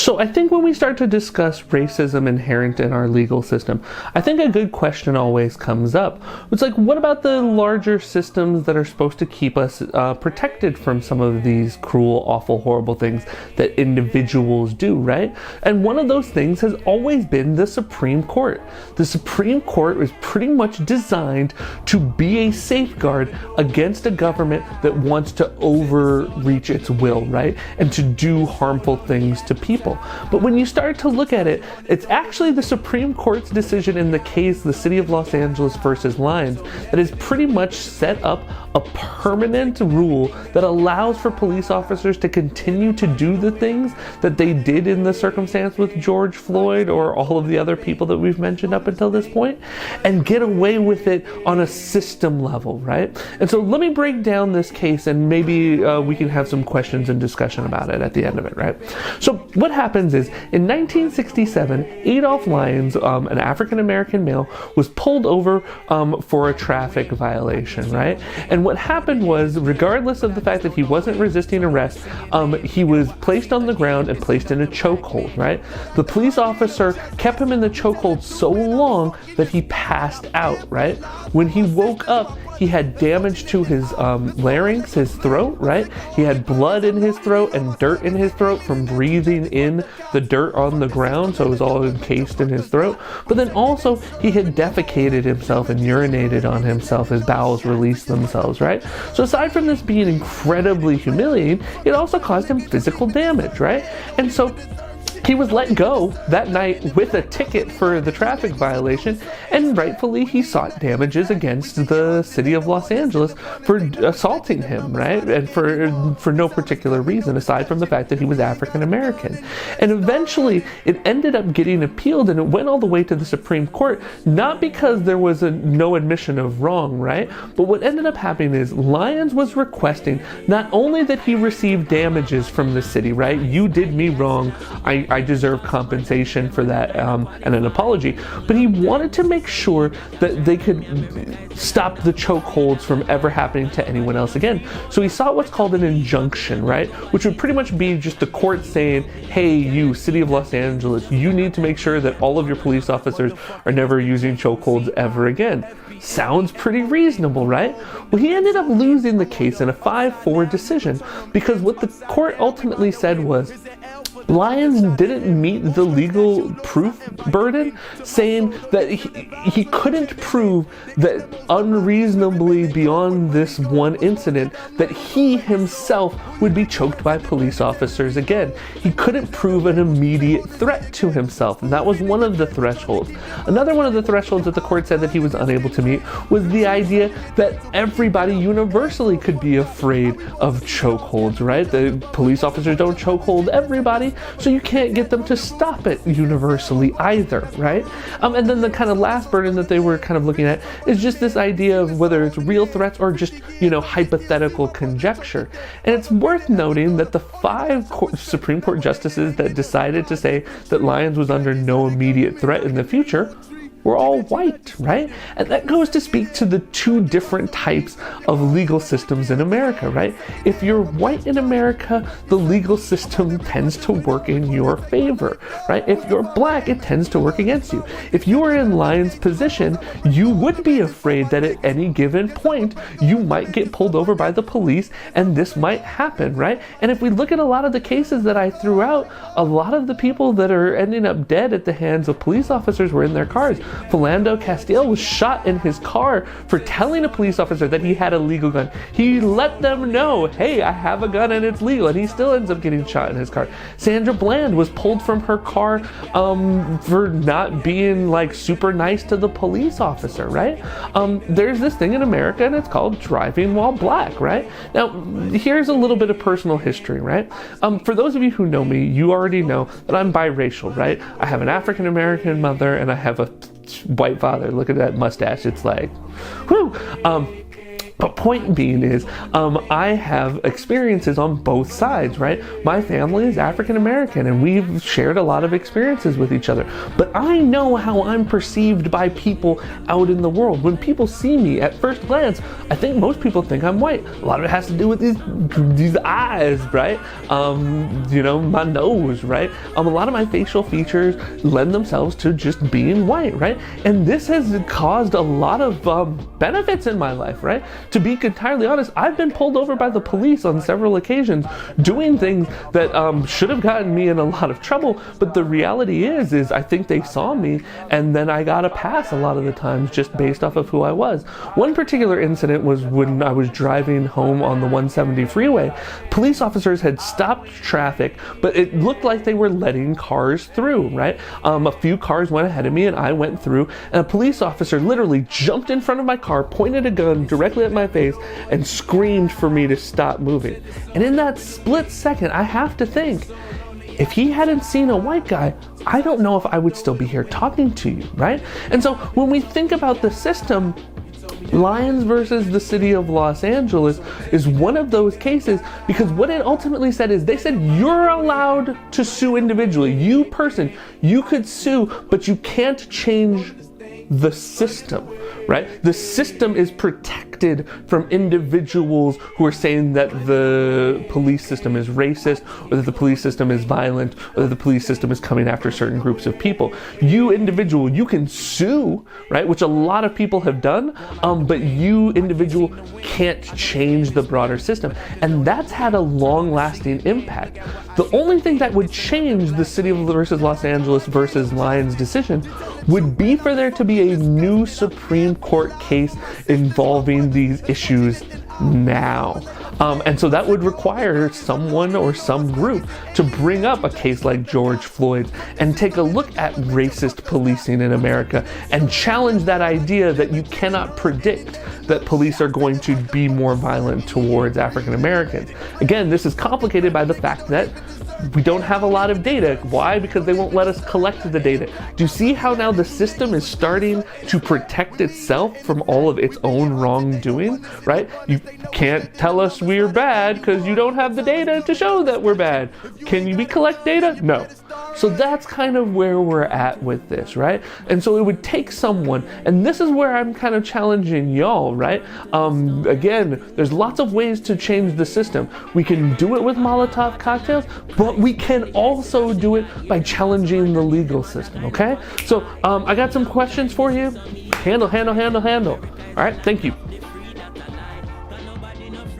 So I think when we start to discuss racism inherent in our legal system, I think a good question always comes up. It's like, what about the larger systems that are supposed to keep us protected from some of these cruel, awful, horrible things that individuals do, right? And one of those things has always been the Supreme Court. The Supreme Court is pretty much designed to be a safeguard against a government that wants to overreach its will, right? And to do harmful things to people. But when you start to look at it, it's actually the Supreme Court's decision in the case, the City of Los Angeles versus Lyons, that has pretty much set up a permanent rule that allows for police officers to continue to do the things that they did in the circumstance with George Floyd or all of the other people that we've mentioned up until this point, and get away with it on a system level, right? And so let me break down this case, and maybe we can have some questions and discussion about it at the end of it, right? So what happens is, in 1967, Adolph Lyons, an African-American male, was pulled over for a traffic violation, right? And what happened was, regardless of the fact that he wasn't resisting arrest, he was placed on the ground and placed in a chokehold, right? The police officer kept him in the chokehold so long that he passed out, right? When he woke up, he had damage to his larynx, his throat, right? He had blood in his throat and dirt in his throat from breathing in the dirt on the ground, so it was all encased in his throat. But then also, he had defecated himself and urinated on himself. His bowels released themselves, right? So aside from this being incredibly humiliating, it also caused him physical damage, right? And so he was let go that night with a ticket for the traffic violation, and rightfully he sought damages against the City of Los Angeles for assaulting him, right? And for no particular reason aside from the fact that he was African American. And eventually it ended up getting appealed, and it went all the way to the Supreme Court, not because there was no admission of wrong, right? But what ended up happening is Lyons was requesting not only that he receive damages from the city, right? You did me wrong. I deserve compensation for that and an apology. But he wanted to make sure that they could stop the chokeholds from ever happening to anyone else again. So he sought what's called an injunction, right? Which would pretty much be just the court saying, hey, you, City of Los Angeles, you need to make sure that all of your police officers are never using chokeholds ever again. Sounds pretty reasonable, right? Well, he ended up losing the case in a 5-4 decision because what the court ultimately said was, Lyons didn't meet the legal proof burden, saying that he couldn't prove that unreasonably beyond this one incident that he himself would be choked by police officers again. He couldn't prove an immediate threat to himself, and that was one of the thresholds. Another one of the thresholds that the court said that he was unable to meet was the idea that everybody universally could be afraid of chokeholds, right? The police officers don't chokehold everybody, so you can't get them to stop it universally either, right? And then the kind of last burden that they were kind of looking at is just this idea of whether it's real threats or just, hypothetical conjecture. And it's worth noting that the 5 Supreme Court justices that decided to say that Lyons was under no immediate threat in the future were all white, right? And that goes to speak to the 2 different types of legal systems in America, right? If you're white in America, the legal system tends to work in your favor, right? If you're black, it tends to work against you. If you are in Lyons' position, you would be afraid that at any given point, you might get pulled over by the police and this might happen, right? And if we look at a lot of the cases that I threw out, a lot of the people that are ending up dead at the hands of police officers were in their cars. Philando Castile was shot in his car for telling a police officer that he had a legal gun. He let them know, hey, I have a gun and it's legal, and he still ends up getting shot in his car. Sandra Bland was pulled from her car for not being super nice to the police officer, right? There's this thing in America and it's called driving while black, right? Now, here's a little bit of personal history, right? For those of you who know me, you already know that I'm biracial, right? I have an African American mother and I have a white father. Look at that mustache. It's like, whoo. But point being is, I have experiences on both sides, right? My family is African American and we've shared a lot of experiences with each other. But I know how I'm perceived by people out in the world. When people see me at first glance, I think most people think I'm white. A lot of it has to do with these eyes, right? My nose, right? A lot of my facial features lend themselves to just being white, right? And this has caused a lot of benefits in my life, right? To be entirely honest, I've been pulled over by the police on several occasions doing things that should have gotten me in a lot of trouble, but the reality is I think they saw me and then I got a pass a lot of the times just based off of who I was. One particular incident was when I was driving home on the 170 freeway. Police officers had stopped traffic, but it looked like they were letting cars through, right? A few cars went ahead of me and I went through, and a police officer literally jumped in front of my car, pointed a gun directly at my face and screamed for me to stop moving. And in that split second, I have to think, if he hadn't seen a white guy, I don't know if I would still be here talking to you, right? And so when we think about the system, Lyons versus the city of Los Angeles is one of those cases, because what it ultimately said is they said you're allowed to sue individually. You person, you could sue, but you can't change the system, right? The system is protected from individuals who are saying that the police system is racist, or that the police system is violent, or that the police system is coming after certain groups of people. You individual, you can sue, right? Which a lot of people have done, but you individual can't change the broader system. And that's had a long-lasting impact. The only thing that would change the city of versus Los Angeles versus Lyons decision would be for there to be a new Supreme Court case involving these issues now. And so that would require someone or some group to bring up a case like George Floyd's and take a look at racist policing in America and challenge that idea that you cannot predict that police are going to be more violent towards African Americans. Again, this is complicated by the fact that we don't have a lot of data. Why? Because they won't let us collect the data. Do you see how now the system is starting to protect itself from all of its own wrongdoing, right? You can't tell us we're bad because you don't have the data to show that we're bad. Can we collect data? No. So that's kind of where we're at with this, right? And so it would take someone, and this is where I'm kind of challenging y'all, right? Again, there's lots of ways to change the system. We can do it with Molotov cocktails, but we can also do it by challenging the legal system, okay? So I got some questions for you. Handle. All right, thank you.